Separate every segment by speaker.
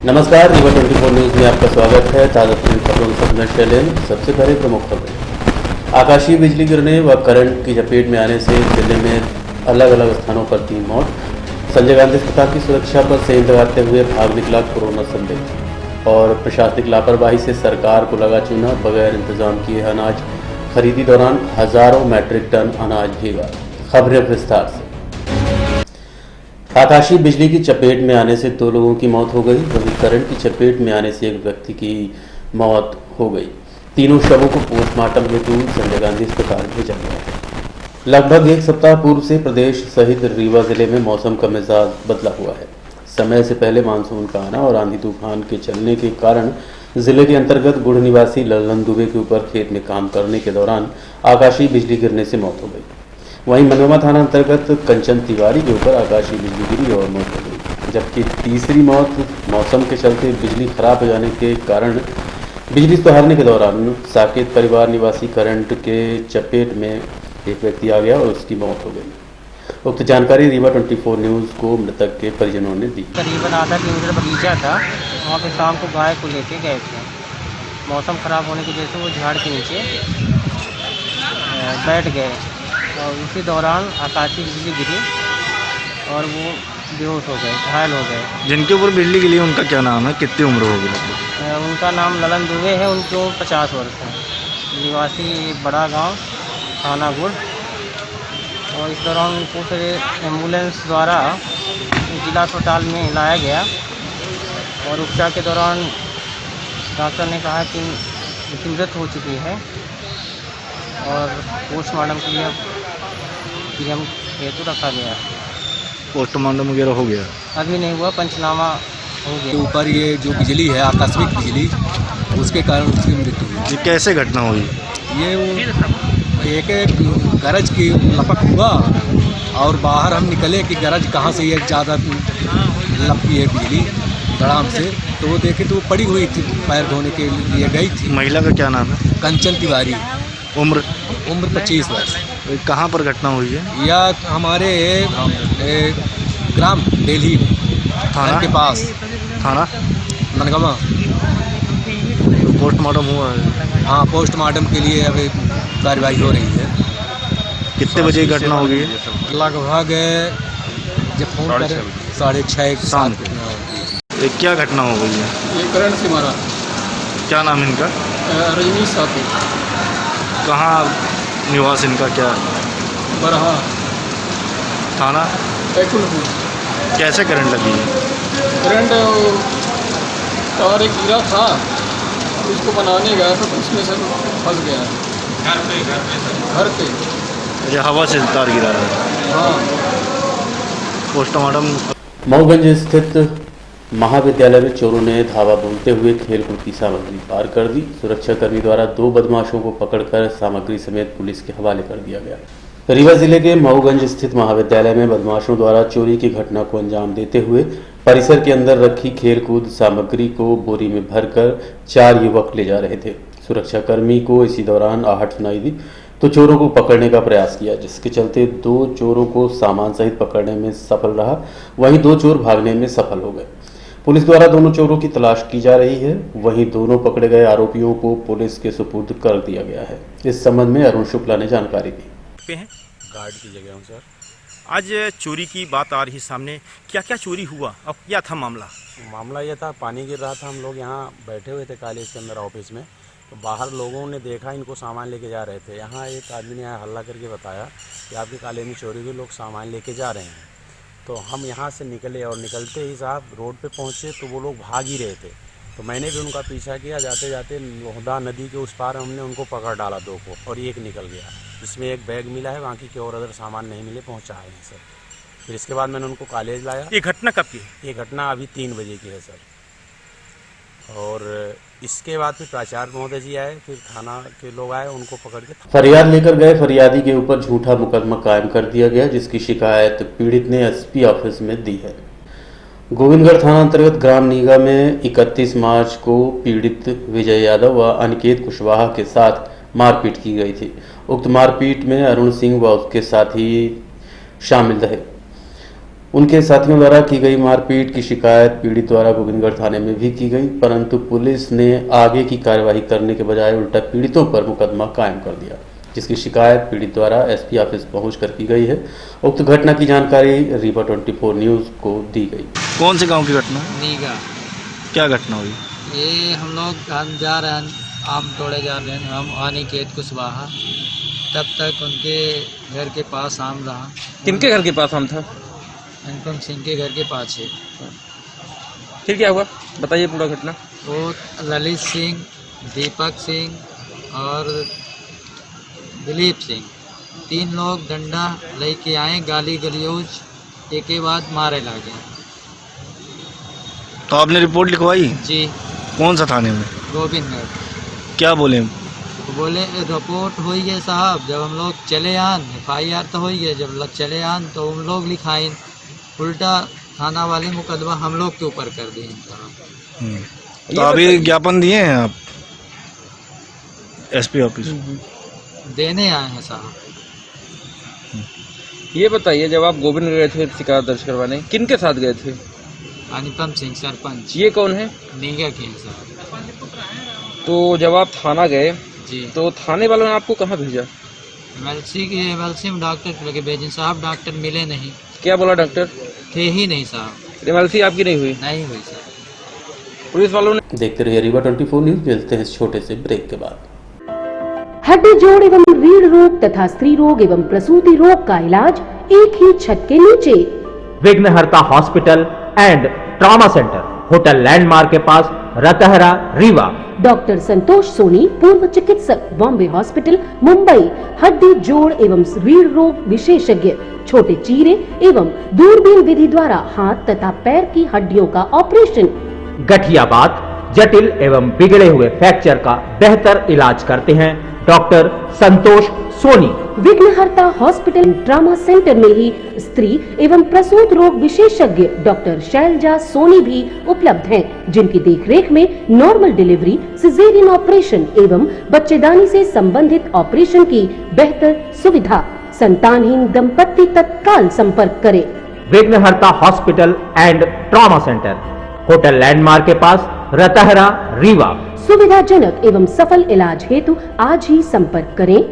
Speaker 1: नमस्कार, रीवा 24 न्यूज में आपका स्वागत है। ताज़ा खबरों से चैलेंज। सबसे पहले प्रमुख खबरें। आकाशीय बिजली गिरने व करंट की चपेट में आने से जिले में अलग अलग स्थानों पर 3 मौत। संजय गांधी अस्पताल की सुरक्षा पर सेंध लगाते हुए भाग निकला कोरोना संदिग्ध। और प्रशासनिक लापरवाही से सरकार को लगा चूना, बगैर इंतजाम किए अनाज खरीदी दौरान हजारों मैट्रिक टन अनाज भीगा। खबरें विस्तार से। आकाशीय बिजली की चपेट में आने से 2 लोगों की मौत हो गई, वहीं करंट की चपेट में आने से एक व्यक्ति की मौत हो गई। तीनों शवों को पोस्टमार्टम हेतु संजय गांधी अस्पताल भेजा गया है। लगभग 1 सप्ताह पूर्व से प्रदेश सहित रीवा जिले में मौसम का मिजाज बदला हुआ है। समय से पहले मानसून का आना और आंधी तूफान के चलने के कारण जिले के अंतर्गत गुड़ निवासी ललन दुबे के ऊपर खेत में काम करने के दौरान आकाशीय बिजली गिरने से मौत हो गई। वहीं मनोरमा थाना अंतर्गत कंचन तिवारी के ऊपर आकाशीय बिजली गिरी और मौत हो गई, जबकि तीसरी मौत मौसम के चलते बिजली खराब हो जाने के कारण बिजली सहारने के दौरान साकेत परिवार निवासी करंट के चपेट में एक व्यक्ति आ गया और उसकी मौत हो गई। उक्त जानकारी रीवा 24 न्यूज को मृतक के परिजनों ने दी।
Speaker 2: करीबन आधा किलोमीटर बगीचा था, वहाँ पे शाम को गाय को लेके गए थे। मौसम ख़राब होने की वजह से वो झाड़ के नीचे बैठ गए और उसी दौरान आकाशीय बिजली गिरी और वो बेहोश हो गए, घायल हो गए।
Speaker 3: जिनके ऊपर बिजली गिरी उनका क्या नाम है, कितनी उम्र होगी?
Speaker 2: उनका नाम ललन दुबे है, उनकी उम्र 50 वर्ष है, निवासी बड़ा गांव थाना गुड़। और इस दौरान उनको फिर एम्बुलेंस द्वारा जिला अस्पताल में लाया गया और उपचार के दौरान डॉक्टर ने कहा कि उनकी मृत हो चुकी है और पोस्टमार्टम के लिए पीएम हेतु रखा गया।
Speaker 3: पोस्टमार्टम वगैरह हो गया?
Speaker 2: अभी नहीं हुआ, पंचनामा हो गया।
Speaker 4: ऊपर ये जो बिजली है, आकस्मिक बिजली, उसके कारण उसकी मृत्यु हुई।
Speaker 3: ये कैसे घटना हुई?
Speaker 4: ये एक गरज की लपक हुआ और बाहर हम निकले कि गरज कहाँ से ये ज़्यादा लपकी है बिजली धड़ाम से, तो वो देखे तो वो पड़ी हुई थी, पैर धोने के लिए गई थी।
Speaker 3: महिला का क्या नाम है?
Speaker 4: कंचन तिवारी।
Speaker 3: उम्र
Speaker 4: 25 वर्ष।
Speaker 3: कहाँ पर घटना हुई है?
Speaker 4: यह हमारे ग्राम दिल्ली
Speaker 3: थाना
Speaker 4: के पास,
Speaker 3: थाना
Speaker 4: मनगमा।
Speaker 3: तो पोस्टमार्टम हुआ है?
Speaker 4: हाँ, पोस्टमार्टम के लिए अभी कार्रवाई हो रही है।
Speaker 3: कितने बजे की घटना होगी?
Speaker 4: लगभग जब फोन करें 6:30
Speaker 3: शाम को। ये क्या घटना हो गई है?
Speaker 4: ये करंट से मारा।
Speaker 3: क्या नाम है इनका?
Speaker 4: रजनीश साथी।
Speaker 3: कहाँ निवास इनका क्या?
Speaker 4: बरहा
Speaker 3: थाना? कैसे करंट लगी है?
Speaker 4: करंट तार एक गिरा था, उसको बनाने गया तो उसमें से फंस गया। घर पे
Speaker 3: ये हवा से तार गिरा है।
Speaker 4: हाँ।
Speaker 3: पोस्टमार्टम।
Speaker 1: मऊगंज स्थित महाविद्यालय में चोरों ने धावा बोलते हुए खेलकूद की सामग्री पार कर दी। सुरक्षाकर्मी द्वारा 2 बदमाशों को पकड़कर सामग्री समेत पुलिस के हवाले कर दिया गया। रीवा जिले के मऊगंज स्थित महाविद्यालय में बदमाशों द्वारा चोरी की घटना को अंजाम देते हुए परिसर के अंदर रखी खेलकूद सामग्री को बोरी में भरकर 4 युवक ले जा रहे थे। सुरक्षाकर्मी को इसी दौरान आहट सुनाई दी तो चोरों को पकड़ने का प्रयास किया, जिसके चलते 2 चोरों को सामान सहित पकड़ने में सफल रहा, वहीं 2 चोर भागने में सफल हो गए। पुलिस द्वारा दोनों चोरों की तलाश की जा रही है, वहीं दोनों पकड़े गए आरोपियों को पुलिस के सुपुर्द कर दिया गया है। इस संबंध में अरुण शुक्ला ने जानकारी दी।
Speaker 5: गार्ड की जगह हूँ सर। आज चोरी की बात आ रही सामने, क्या क्या चोरी हुआ और क्या था मामला?
Speaker 6: मामला ये था, पानी गिर रहा था, हम लोग यहाँ बैठे हुए थे कॉलेज के अंदर ऑफिस में, तो बाहर लोगों ने देखा इनको सामान लेके जा रहे थे। यहाँ एक आदमी ने हल्ला करके बताया कि आपके कॉलेज में चोरी हुई, लोग सामान लेके जा रहे हैं। तो हम यहाँ से निकले और निकलते ही साहब रोड पे पहुँचे तो वो लोग भाग ही रहे थे, तो मैंने भी उनका पीछा किया। जाते जाते लोहदा नदी के उस पार हमने उनको पकड़ डाला 2 को, और एक निकल गया, जिसमें एक बैग मिला है, बाकी के और अदर सामान नहीं मिले, पहुँचाए हैं सर। फिर इसके बाद मैंने उनको कॉलेज लाया।
Speaker 5: ये घटना कब की?
Speaker 6: ये घटना अभी 3 बजे की है सर। और इसके बाद फिर प्राचार्य महोदय जी आए, फिर थाना के लोग आए, उनको पकड़ के
Speaker 1: फरियाद लेकर गए फरियादी के ऊपर झूठा मुकदमा कायम कर दिया गया, जिसकी शिकायत पीड़ित ने एसपी ऑफिस में दी है। गोविंदगढ़ थाना अंतर्गत ग्राम नीगा में 31 मार्च को पीड़ित विजय यादव व अनिकेत कुशवाहा के साथ मारपीट की गई थी। उक्त मारपीट में अरुण सिंह व उसके साथी शामिल रहे। उनके साथियों द्वारा की गई मारपीट की शिकायत पीड़ित द्वारा गोविंदगढ़ थाने में भी की गई, परंतु पुलिस ने आगे की कार्यवाही करने के बजाय उल्टा पीड़ितों पर मुकदमा कायम कर दिया, जिसकी शिकायत पीड़ित द्वारा एसपी ऑफिस पहुंचकर की गई है। उक्त घटना की जानकारी रीवा 24 न्यूज को दी गई।
Speaker 3: कौन से गांव की घटना?
Speaker 2: नीगा।
Speaker 3: क्या घटना हुई?
Speaker 2: ये हम जा रहे हैं, आम तोड़े जा रहे हैं, हम अनिकेत कुशवाहा, तब तक उनके घर के पास आम रहा।
Speaker 7: किनके घर के पास आम था?
Speaker 2: अनुपम सिंह के घर के पास है।
Speaker 7: फिर क्या हुआ, बताइए पूरा घटना।
Speaker 2: वो ललित सिंह, दीपक सिंह और दिलीप सिंह, 3 लोग डंडा लेके आए, गाली गलियोज एक के बाद मारे लगे।
Speaker 3: तो आपने रिपोर्ट लिखवाई?
Speaker 2: जी।
Speaker 3: कौन सा थाने में?
Speaker 2: गोविंदगढ़।
Speaker 3: क्या बोले?
Speaker 2: बोले रिपोर्ट हो गए साहब, जब हम लोग चले आन FIR तो हो गए, जब चले आन तो हम लोग लिखाइन, उल्टा थाना वाले मुकदमा हम लोग के ऊपर कर दिए साहब।
Speaker 3: तो अभी ज्ञापन दिए हैं आप एसपी ऑफिस?
Speaker 2: देने आए हैं साहब।
Speaker 7: ये बताइए, जब आप गोविंद गए थे शिकायत दर्ज करवाने, किनके साथ गए थे?
Speaker 2: अनुपम सिंह सरपंच।
Speaker 7: ये कौन है?
Speaker 2: नीगा के हैं साहब।
Speaker 7: तो जब आप थाना गए
Speaker 2: जी,
Speaker 7: तो थाने वालों ने आपको कहाँ भेजा?
Speaker 2: एमएलसी में डॉक्टर को लेके भेजे साहब, डॉक्टर मिले नहीं।
Speaker 7: क्या बोला डॉक्टर?
Speaker 2: थे ही नहीं साहब।
Speaker 7: एमएलसी आपकी नहीं हुई?
Speaker 2: नहीं हुई साहब।
Speaker 7: पुलिस वालों ने।
Speaker 1: देखते रहिए रीवा 24 न्यूज। मिलते हैं इस छोटे से ब्रेक के बाद।
Speaker 8: हड्डी जोड़ एवं रीढ़ रोग तथा स्त्री रोग एवं प्रसूति रोग का इलाज एक ही छत के नीचे।
Speaker 9: विघ्नहर्ता hospital and trauma centre, hotel landmark के पास, रतहरा, रीवा।
Speaker 8: डॉक्टर संतोष सोनी, पूर्व चिकित्सक, बॉम्बे हॉस्पिटल, मुंबई। हड्डी जोड़ एवं रीढ़ रोग विशेषज्ञ, छोटे चीरे एवं दूरबीन विधि द्वारा हाथ तथा पैर की हड्डियों का ऑपरेशन।
Speaker 9: गठियाबात, जटिल एवं बिगड़े हुए फ्रैक्चर का बेहतर इलाज करते हैं डॉक्टर संतोष सोनी।
Speaker 8: विघ्नहर्ता हॉस्पिटल ट्रॉमा सेंटर में ही स्त्री एवं प्रसूत रोग विशेषज्ञ डॉक्टर शैलजा सोनी भी उपलब्ध हैं, जिनकी देखरेख में नॉर्मल डिलीवरी, सिजेरियन ऑपरेशन एवं बच्चेदानी से संबंधित ऑपरेशन की बेहतर सुविधा। संतानहीन दंपत्ति तत्काल संपर्क करें।
Speaker 9: विघ्नहर्ता hospital and trauma centre, hotel landmark के पास, रतहरा, रीवा।
Speaker 8: सुविधाजनक एवं सफल इलाज हेतु आज ही संपर्क करें।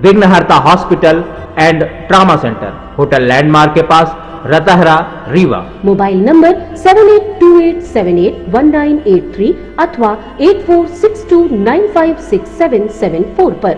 Speaker 9: विघ्नहर्ता hospital and trauma centre, hotel landmark के पास, रतहरा, रीवा।
Speaker 8: मोबाइल नंबर 7828781983 अथवा 8462956774 पर।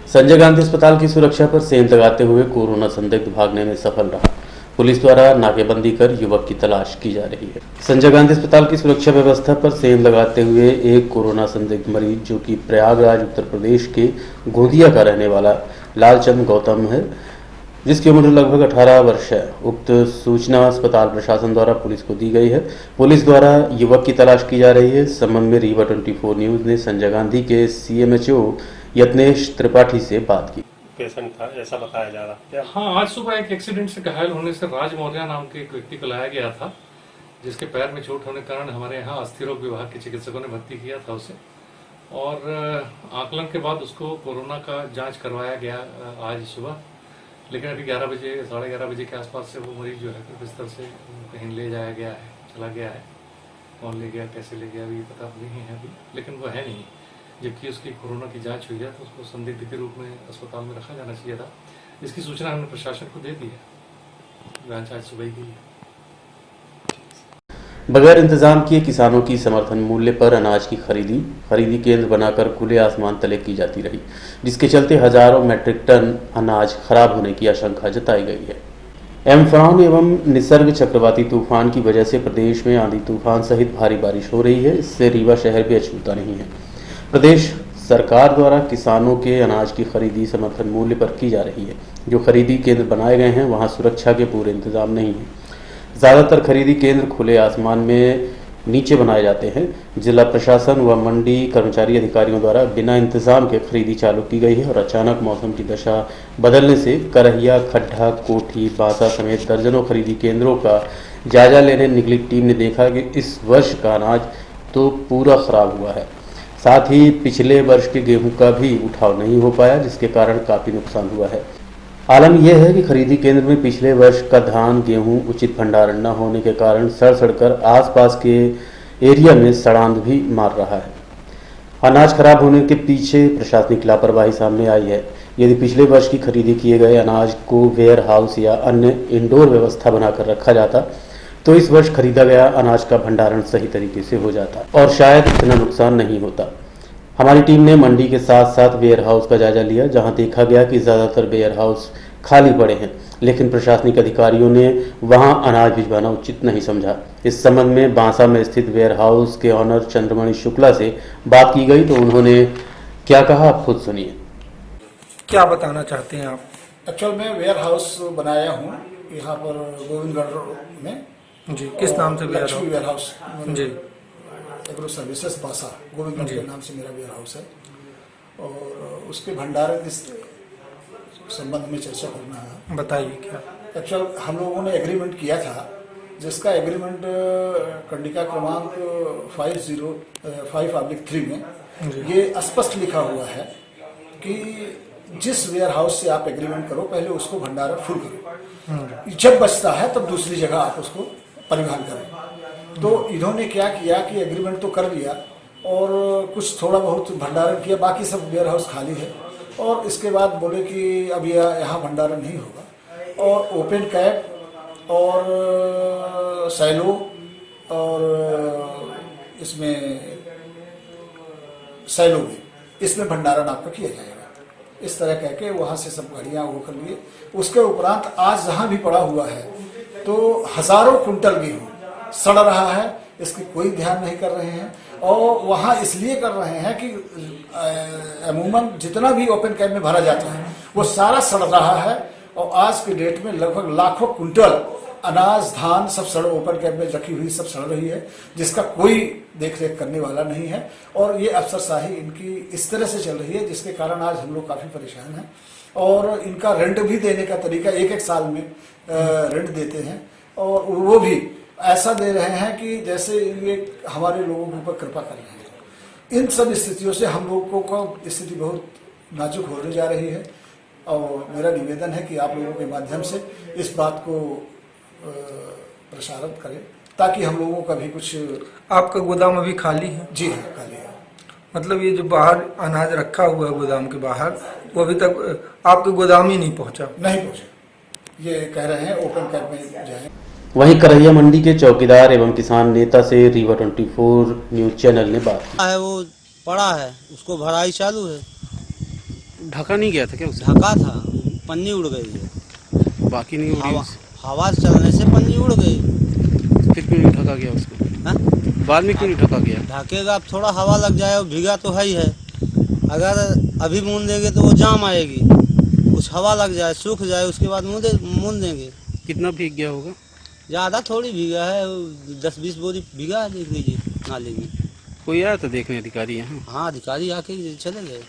Speaker 1: संजय गांधी अस्पताल की सुरक्षा पर सेंध लगाते हुए कोरोना संदिग्ध भागने में सफल रहा। पुलिस द्वारा नाकेबंदी कर युवक की तलाश की जा रही है। संजय गांधी अस्पताल की सुरक्षा व्यवस्था पर सेंध लगाते हुए एक कोरोना संदिग्ध मरीज, जो कि प्रयागराज उत्तर प्रदेश के गोंदिया का रहने वाला लालचंद गौतम है, जिसकी उम्र लगभग 18 वर्ष है। उक्त सूचना अस्पताल प्रशासन द्वारा पुलिस को दी गई है। पुलिस द्वारा युवक की तलाश की जा रही है। इस संबंध में रीवा 24 न्यूज ने संजय गांधी के CMHO यत्नेश त्रिपाठी से बात की।
Speaker 10: पेशेंट था ऐसा बताया जा रहा क्या?
Speaker 11: हाँ, आज सुबह एक एक्सीडेंट से घायल होने से राज मौर्य नाम के एक व्यक्ति को लाया गया था, जिसके पैर में चोट होने के कारण हमारे यहाँ अस्थि रोग विभाग के चिकित्सकों ने भर्ती किया था उसे, और आकलन के बाद उसको कोरोना का जांच करवाया गया आज सुबह। लेकिन अभी 11 बजे 11:30 बजे के आसपास से वो मरीज जो है बिस्तर से कहीं ले जाया गया है, चला गया है। कौन ले गया, कैसे ले गया, अभी पता नहीं है अभी, लेकिन वो है नहीं। जबकि उसकी कोरोना की जांच हुई है तो उसको संदिग्ध के रूप में अस्पताल में रखा जाना चाहिए था। इसकी सूचना हमने प्रशासन को दे दी है। जांच आज सुबह की है।
Speaker 1: बगैर इंतजाम किए किसानों की समर्थन मूल्य पर अनाज की खरीदी केंद्र बनाकर खुले आसमान तले की जाती रही, जिसके चलते हजारों मैट्रिक टन अनाज खराब होने की आशंका जताई गई है। एम्फान एवं निसर्ग चक्रवाती तूफान की वजह से प्रदेश में आंधी तूफान सहित भारी बारिश हो रही है। इससे रीवा शहर भी अछूता नहीं है। प्रदेश सरकार द्वारा किसानों के अनाज की खरीदी समर्थन मूल्य पर की जा रही है। जो खरीदी केंद्र बनाए गए हैं वहां सुरक्षा के पूरे इंतजाम नहीं है। ज़्यादातर खरीदी केंद्र खुले आसमान में नीचे बनाए जाते हैं। जिला प्रशासन व मंडी कर्मचारी अधिकारियों द्वारा बिना इंतजाम के खरीदी चालू की गई है और अचानक मौसम की दशा बदलने से करहिया, खड्डा, कोठी, बांसा समेत दर्जनों खरीदी केंद्रों का जायजा लेने निकली टीम ने देखा कि इस वर्ष का अनाज तो पूरा खराब हुआ है, साथ ही पिछले वर्ष के गेहूं का भी उठाव नहीं हो पाया, जिसके कारण काफी नुकसान हुआ है। आलम यह है कि खरीदी केंद्र में पिछले वर्ष का धान गेहूं उचित भंडारण न होने के कारण सड़-सड़कर आसपास के एरिया में सड़ांध भी मार रहा है। अनाज खराब होने के पीछे प्रशासनिक लापरवाही सामने आई है। यदि पिछले वर्ष की खरीदी किए गए अनाज को वेयर हाउस या अन्य इंडोर व्यवस्था बनाकर रखा जाता तो इस वर्ष खरीदा गया अनाज का भंडारण सही तरीके से हो जाता और शायद इतना नुकसान नहीं होता। हमारी टीम ने मंडी के साथ साथ वेयर हाउस का जायजा लिया, जहां देखा गया कि ज्यादातर वेयर हाउस खाली पड़े हैं, लेकिन प्रशासनिक अधिकारियों ने वहां अनाज भिजवाना उचित नहीं समझा। इस संबंध में बांसा में स्थित वेयर हाउस के ऑनर चंद्रमणि शुक्ला से बात की गई तो उन्होंने क्या कहा, आप खुद सुनिए।
Speaker 12: क्या बताना चाहते हैं आप?
Speaker 13: एक्चुअल में वेयर हाउस बनाया हूँ यहाँ पर गोविंदगढ़ में
Speaker 12: जी। किस नाम से
Speaker 13: वेयर हाउस
Speaker 12: जी?
Speaker 13: एग्रो सर्विसेज बासा गोविंदगढ़ के नाम से मेरा वेयर हाउस है और उसके भंडारण के संबंध में चर्चा करना है।
Speaker 12: बताइए क्या।
Speaker 13: एक्चुअल हम लोगों ने एग्रीमेंट किया था, जिसका एग्रीमेंट कंडिका क्रमांक 505/3 में ये स्पष्ट लिखा हुआ है कि जिस वेयर हाउस से आप एग्रीमेंट करो पहले उसको भंडारण फुल करो, जब बचता है तब दूसरी जगह आप उसको परिवहन करें। तो इन्होंने क्या किया कि एग्रीमेंट तो कर लिया और कुछ थोड़ा बहुत भंडारण किया, बाकी सब वेयर हाउस खाली है और इसके बाद बोले कि अब यहाँ भंडारण नहीं होगा और ओपन कैप और सैलो और इसमें सैलो में इसमें भंडारण आपका किया जाएगा। इस तरह कह के वहाँ से सब गाड़ियाँ वो कर लिए। उसके उपरांत आज जहाँ भी पड़ा हुआ है तो हजारों कुंटल गेहूँ सड़ रहा है, इसकी कोई ध्यान नहीं कर रहे हैं और वहाँ इसलिए कर रहे हैं कि अमूमन जितना भी ओपन कैप में भरा जाता है वो सारा सड़ रहा है और आज के डेट में लगभग लाखों कुंटल अनाज धान सब सड़ ओपन कैप में रखी हुई सब सड़ रही है, जिसका कोई देख रेख करने वाला नहीं है और ये अफसरशाही इनकी इस तरह से चल रही है जिसके कारण आज हम लोग काफी परेशान हैं। और इनका रेंट भी देने का तरीका एक साल में रेंट देते हैं और वो भी ऐसा दे रहे हैं कि जैसे ये हमारे लोगों के ऊपर कृपा कर रहे हैं। इन सब स्थितियों से हम लोगों को स्थिति बहुत नाजुक होने जा रही है और मेरा निवेदन है कि आप लोगों के माध्यम से इस बात को प्रसारित करें ताकि हम लोगों का भी कुछ।
Speaker 12: आपका गोदाम अभी खाली है? जी हाँ, खाली है। मतलब ये जो बाहर अनाज रखा हुआ है गोदाम के बाहर, वो अभी तक आपके गोदाम ही नहीं पहुंचा? नहीं पहुंचा, ये कह रहे हैं ओपन कैप में जाएं।
Speaker 1: वहीं करैया मंडी के चौकीदार एवं किसान नेता से रीवा 24 न्यूज चैनल ने बात की।
Speaker 2: वो पड़ा है, उसको भराई चालू है।
Speaker 14: ढका नहीं गया था क्या?
Speaker 2: ढका था, पन्नी उड़ गई है।
Speaker 14: बाकी नहीं उड़ी?
Speaker 2: हवा चलने से पन्नी उड़ गई।
Speaker 14: फिर क्यों नहीं ढका गया उसको? बाद में क्यों नहीं ढका गया?
Speaker 2: ढकेगा, अब थोड़ा हवा लग जाए, भीगा तो है ही है। अगर अभी मून देंगे तो वो जाम आएगी, कुछ हवा लग जाए सूख जाए उसके बाद मून देंगे।
Speaker 14: कितना भीग गया होगा?
Speaker 2: ज़्यादा थोड़ी भीगा है, 10-20 बोरी भीगा है, देख लीजिए नाले में।
Speaker 14: कोई आया था देखने अधिकारी यहाँ?
Speaker 2: हाँ, अधिकारी आके चले गए।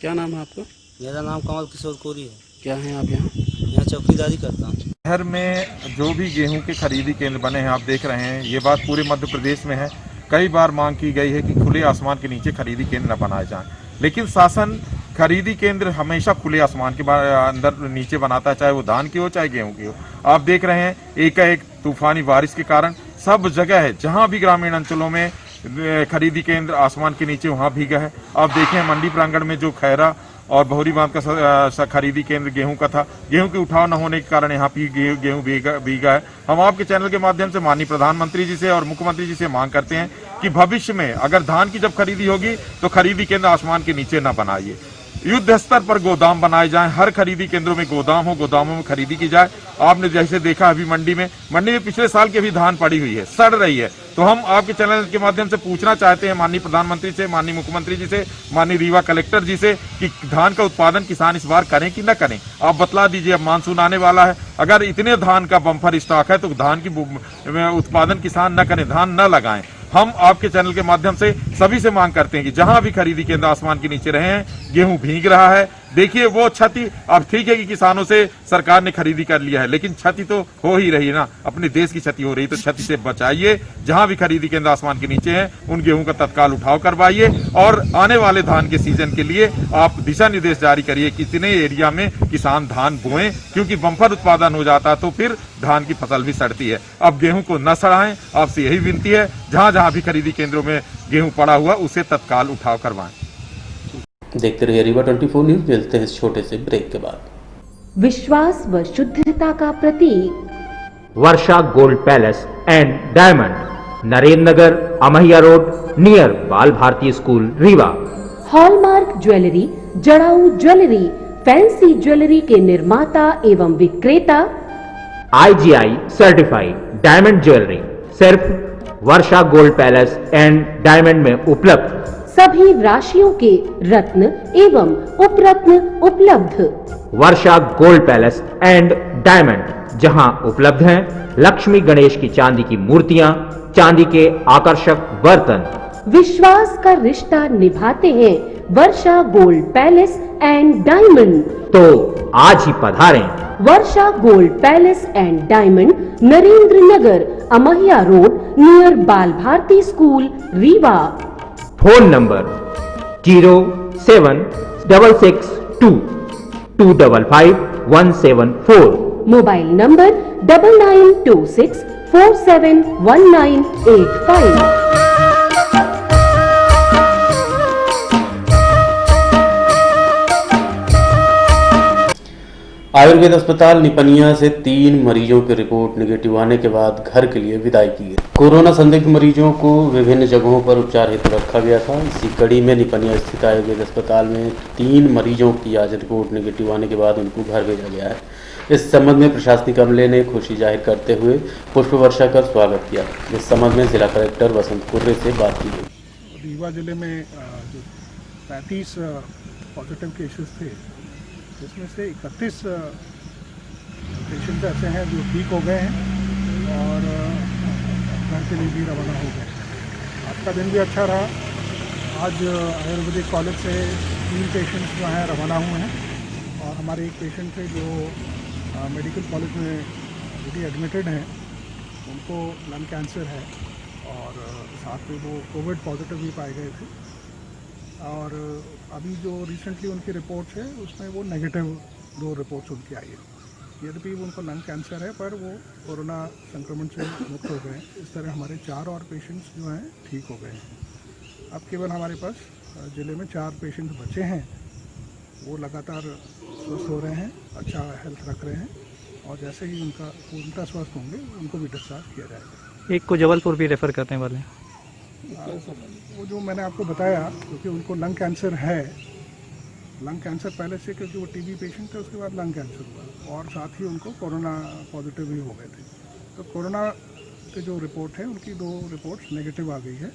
Speaker 14: क्या नाम है आपका?
Speaker 2: मेरा नाम कमल किशोर कोरी है।
Speaker 14: क्या है आप यहाँ?
Speaker 2: यहाँ चौकीदारी करता हूँ।
Speaker 15: शहर में जो भी गेहूं के खरीदी केंद्र बने हैं आप देख रहे हैं, ये बात पूरे मध्य प्रदेश में है। कई बार मांग की गई है कि खुले आसमान के नीचे खरीदी केंद्र न बनाए जाएं, लेकिन शासन खरीदी केंद्र हमेशा खुले आसमान के अंदर नीचे बनाता है, चाहे वो धान की हो चाहे गेहूं की हो। आप देख रहे हैं एकाएक तूफानी बारिश के कारण सब जगह है जहां भी ग्रामीण अंचलों में खरीदी केंद्र आसमान के नीचे वहां भीगा है। आप देखें मंडी प्रांगण में जो खैरा और बहुरी बांध का खरीदी केंद्र गेहूं का था, गेहूं के उठाव न होने के कारण यहाँ भी गेहूं भीगा है। हम आपके चैनल के माध्यम से माननीय प्रधानमंत्री जी से और मुख्यमंत्री जी से मांग करते हैं कि भविष्य में अगर धान की जब खरीदी होगी तो खरीदी केंद्र आसमान के नीचे न बनाइए, युद्ध स्तर पर गोदाम बनाए जाएं, हर खरीदी केंद्रों में गोदाम हो, गोदामों में खरीदी की जाए। आपने जैसे देखा अभी मंडी में पिछले साल की भी धान पड़ी हुई है, सड़ रही है। तो हम आपके चैनल के माध्यम से पूछना चाहते हैं माननीय प्रधानमंत्री से, माननीय मुख्यमंत्री जी से, माननीय रीवा कलेक्टर जी से कि धान का उत्पादन किसान इस बार करें कि न करें। आप बतला दीजिए, अब मानसून आने वाला है, अगर इतने धान का बम्पर स्टॉक है तो धान की उत्पादन किसान न करें, धान न लगाएं। हम आपके चैनल के माध्यम से सभी से मांग करते हैं कि जहां भी खरीदी केंद्र आसमान के नीचे रहे हैं, गेहूं भीग रहा है, देखिए वो क्षति, अब ठीक है कि किसानों से सरकार ने खरीदी कर लिया है, लेकिन क्षति तो हो ही रही है ना, अपने देश की क्षति हो रही, तो क्षति से बचाइए। जहां भी खरीदी केंद्र आसमान के नीचे हैं उन गेहूं का तत्काल उठाव करवाइए और आने वाले धान के सीजन के लिए आप दिशा निर्देश जारी करिए कितने एरिया में किसान धान बोएं, क्योंकि बम्पर उत्पादन हो जाता तो फिर धान की फसल भी सड़ती है। अब गेहूं को न सड़ाएं, आपसे यही विनती है। जहां जहां भी खरीदी केंद्रों में गेहूं पड़ा हुआ उसे तत्काल उठाव करवाएं।
Speaker 1: देखते रहिए रीवा 24 न्यूज। मिलते हैं इस छोटे से ब्रेक के बाद।
Speaker 8: विश्वास व शुद्धता का प्रतीक
Speaker 9: Varsha Gold Palace and Diamond, Narendra Nagar, Amhiya road, near Bal Bharti school, Rewa.
Speaker 8: Hallmark jewellery, जड़ाऊ ज्वेलरी, फैंसी ज्वेलरी के निर्माता एवं विक्रेता,
Speaker 9: IGI सर्टिफाइड डायमंड ज्वेलरी सिर्फ Varsha Gold Palace and Diamond में उपलब्ध।
Speaker 8: सभी राशियों के रत्न एवं उपरत्न उपलब्ध।
Speaker 9: Varsha Gold Palace and Diamond, जहां उपलब्ध हैं लक्ष्मी गणेश की चांदी की मूर्तियां, चांदी के आकर्षक बर्तन।
Speaker 8: विश्वास का रिश्ता निभाते हैं Varsha Gold Palace and Diamond.
Speaker 9: तो आज ही पधारें।
Speaker 8: Varsha Gold Palace and Diamond, Narendra Nagar, Amhiya road, near Bal Bharti school, Rewa.
Speaker 9: Phone number 07662255174।
Speaker 8: Mobile number 9926471985।
Speaker 1: Ayurved अस्पताल निपनिया से 3 मरीजों की रिपोर्ट नेगेटिव आने के बाद घर के लिए विदाई की गई। कोरोना संदिग्ध मरीजों को विभिन्न जगहों पर उपचार हेतु रखा गया था। इसी कड़ी में निपनिया स्थित आयुर्वेद अस्पताल में 3 मरीजों की आज रिपोर्ट नेगेटिव आने के बाद उनको घर भेजा गया है। इस संबंध में प्रशासनिक अमले ने खुशी जाहिर करते हुए पुष्प वर्षा कर स्वागत किया। इस संबंध में जिला कलेक्टर वसंत कुर्रे से बात की गई।
Speaker 16: रीवा जिले में जो 35 पॉजिटिव केसेस थे, जिसमें से 31 पेशेंट ऐसे हैं जो ठीक हो गए हैं और घर के लिए भी रवाना हो गए। आज का दिन भी अच्छा रहा। आज आयुर्वेदिक कॉलेज से 3 पेशेंट्स जो हैं रवाना हुए हैं और हमारे एक पेशेंट थे जो मेडिकल कॉलेज में ऑलरेडी एडमिटेड हैं, उनको लंग कैंसर है और साथ में वो कोविड पॉजिटिव भी पाए गए थे। और अभी जो रिसेंटली उनकी रिपोर्ट्स है उसमें वो नेगेटिव 2 रिपोर्ट्स उनकी आई है। यद्यपि उनको लंग कैंसर है पर वो कोरोना संक्रमण से मुक्त हो गए। इस तरह हमारे 4 और पेशेंट्स जो हैं ठीक हो गए हैं। अब केवल हमारे पास ज़िले में 4 पेशेंट्स बचे हैं, वो लगातार स्वस्थ हो रहे हैं, अच्छा हेल्थ रख रहे हैं और जैसे ही उनका पूर्णतः स्वस्थ होंगे उनको भी डिस्चार्ज किया जाएगा।
Speaker 17: एक को जबलपुर भी रेफ़र करने वाले हैं।
Speaker 16: वो जो मैंने आपको बताया, क्योंकि उनको लंग कैंसर है, लंग कैंसर पहले से, क्योंकि वो टीबी पेशेंट थे, उसके बाद लंग कैंसर हुआ और साथ ही उनको कोरोना पॉजिटिव भी हो गए थे। तो कोरोना के जो रिपोर्ट है उनकी 2 रिपोर्ट्स नेगेटिव आ गई है।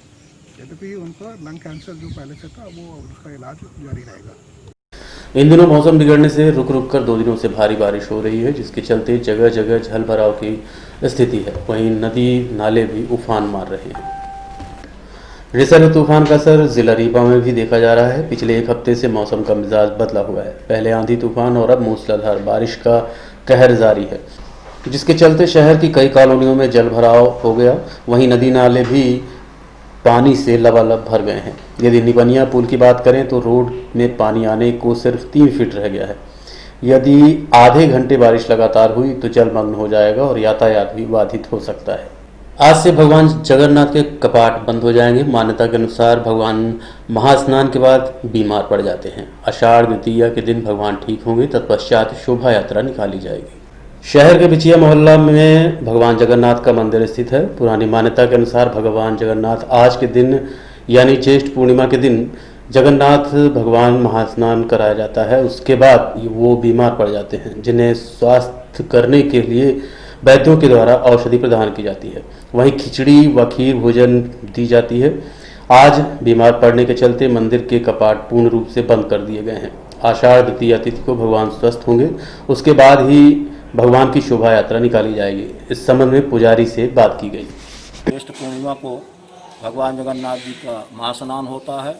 Speaker 16: यद्यपि उनका लंग कैंसर जो पहले से था वो उसका इलाज जारी रहेगा।
Speaker 1: इन दिनों मौसम बिगड़ने से रुक रुक कर 2 दिनों से भारी बारिश हो रही है, जिसके चलते जगह जगह जल भराव की स्थिति है। वहीं नदी नाले भी उफान मार रहे हैं। रिसर्व तूफान का असर जिला रीवा में भी देखा जा रहा है। पिछले 1 हफ्ते से मौसम का मिजाज बदला हुआ है। पहले आंधी तूफान और अब मूसलाधार बारिश का कहर जारी है, जिसके चलते शहर की कई कॉलोनियों में जल भराव हो गया। वहीं नदी नाले भी पानी से लबालब भर गए हैं। यदि निपनिया पुल की बात करें तो रोड में पानी आने को सिर्फ 3 फीट रह गया है। यदि आधे घंटे बारिश लगातार हुई तो जलमग्न हो जाएगा और यातायात भी बाधित हो सकता है। आज से भगवान जगन्नाथ के कपाट बंद हो जाएंगे। मान्यता के अनुसार भगवान महास्नान के बाद बीमार पड़ जाते हैं। आषाढ़ द्वितीया के दिन भगवान ठीक होंगे, तत्पश्चात शोभा यात्रा निकाली जाएगी। शहर के बिछिया मोहल्ला में भगवान जगन्नाथ का मंदिर स्थित है। पुरानी मान्यता के अनुसार भगवान जगन्नाथ आज के दिन यानी ज्येष्ठ पूर्णिमा के दिन जगन्नाथ भगवान महास्नान कराया जाता है। उसके बाद वो बीमार पड़ जाते हैं, जिन्हें स्वास्थ्य करने के लिए वैद्यों के द्वारा औषधि प्रदान की जाती है। वहीं खिचड़ी व खीर भोजन दी जाती है। आज बीमार पड़ने के चलते मंदिर के कपाट पूर्ण रूप से बंद कर दिए गए हैं। आषाढ़ द्वितीया तिथि को भगवान स्वस्थ होंगे, उसके बाद ही भगवान की शोभा यात्रा निकाली जाएगी। इस संबंध में पुजारी से बात की गई।
Speaker 18: ज्येष्ठ पूर्णिमा को भगवान जगन्नाथ जी का महास्नान होता है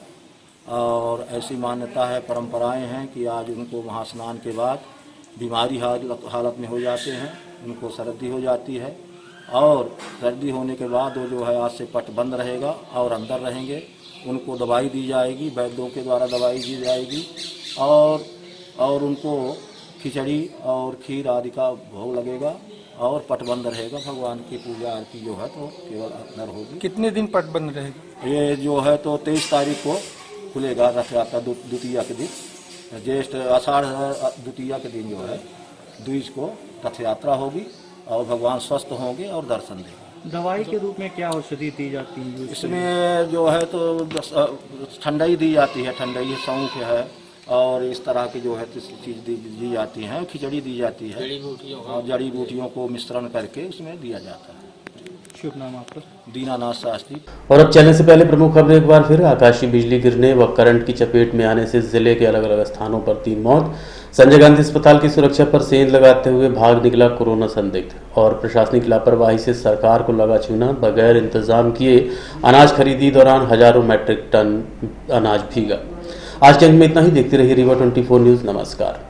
Speaker 18: और ऐसी मान्यता है, परंपराएं हैं कि आज उनको महास्नान के बाद बीमारी हालत में हो जाते हैं, उनको सर्दी हो जाती है और सर्दी होने के बाद वो जो है आज से पट बंद रहेगा और अंदर रहेंगे। उनको दवाई दी जाएगी, वैद्यों के द्वारा दवाई दी जाएगी और उनको खिचड़ी और खीर आदि का भोग लगेगा और पट बंद रहेगा। भगवान की पूजा आरती जो है तो केवल अंदर होगी।
Speaker 12: कितने दिन पट बंद रहेगा?
Speaker 18: ये जो है तो 23 तारीख को खुलेगा, रथ यात्रा द्वितीया के दिन, ज्येष्ठ आषाढ़ द्वितीया के दिन जो है 22 को रथ यात्रा होगी और भगवान स्वस्थ होंगे और दर्शन देंगे।
Speaker 17: दवाई के रूप में क्या औषधि दी जाती है?
Speaker 18: इसमें जो है तो ठंडाई दी जाती है, ठंडाई सौंफ है और इस तरह की जो है चीज़ दी जाती हैं, खिचड़ी दी जाती है और जड़ी बूटियों को मिश्रण करके उसमें दिया जाता है।
Speaker 17: शुभ नाम आपका?
Speaker 18: दीनानाथ शास्त्री।
Speaker 1: और अब चलने से पहले प्रमुख खबरें एक बार फिर। आकाशीय बिजली गिरने व करंट की चपेट में आने से जिले के अलग अलग स्थानों पर 3 मौत। संजय गांधी अस्पताल की सुरक्षा पर सेंध लगाते हुए भाग निकला कोरोना संदिग्ध। और प्रशासनिक लापरवाही से सरकार को लगा चूना, बगैर इंतजाम किए अनाज खरीदी दौरान हजारों मैट्रिक टन अनाज भीगा। आज के अंक में इतना ही। देखते रहिए रीवा 24 न्यूज। नमस्कार।